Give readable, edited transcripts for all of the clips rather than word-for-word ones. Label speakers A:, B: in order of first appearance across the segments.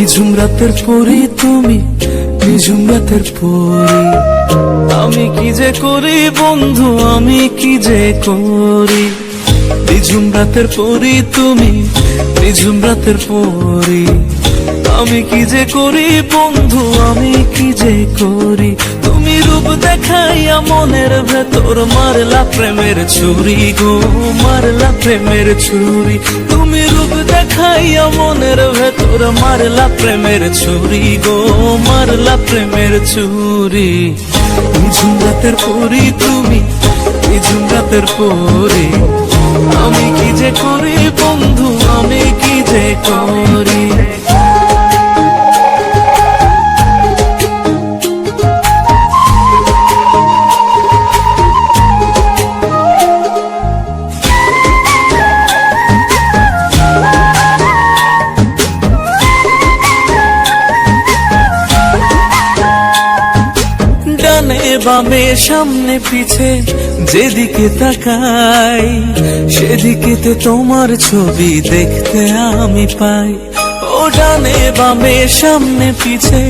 A: নিঝুম রাতের পরি তুমি, নিঝুম রাতের পরি। আমি কি যে করি বন্ধু, আমি কি যে করি। নিঝুম রাতের পরি তুমি, নিঝুম রাতের পরি। আমি কি যে করি বন্ধু, আমি কি যে করি। তুমি রূপ দেখাইয়া মনের ভেতর মারলা প্রেমের ছুরি গো, মারলা প্রেমের ছুরি। তুমি রূপ দেখাইয়া মনের ভেতর মারলা প্রেমের ছুরি গো, মারলা প্রেমের ছুরি। নিঝুম রাতের পরি তুমি, নিঝুম রাতের পরি। আমি কি যে করি বন্ধু, আমি কি যে করি। ডানে বামে সামনে পিছে যেদিকে তাকাই, সেদিকেতে তোমার ছবি দেখতে আমি পাই। ও ডানে বামে সামনে পিছে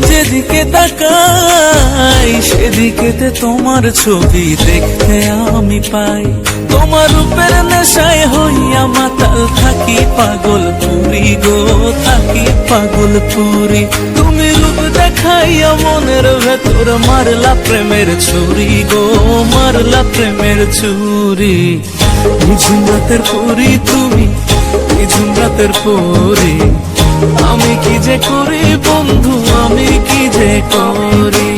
A: যেদিকে তাকাই, সেদিকেতে তোমার ছবি দেখতে আমি পাই। তোমার রূপের নেশায় হইয়া মাতাল থাকি পাগল পুরি গো, থাকি পাগল পুরি। তুমি রূপ দেখাইয়া মনের ভেতর মারলা প্রেমের ছুরি গো, মারলা প্রেমের ছুরি। নিঝুম রাতের পরি তুমি, নিঝুম রাতের পরি। আমি কি যে করি বন্ধু, আমি কি যে করি।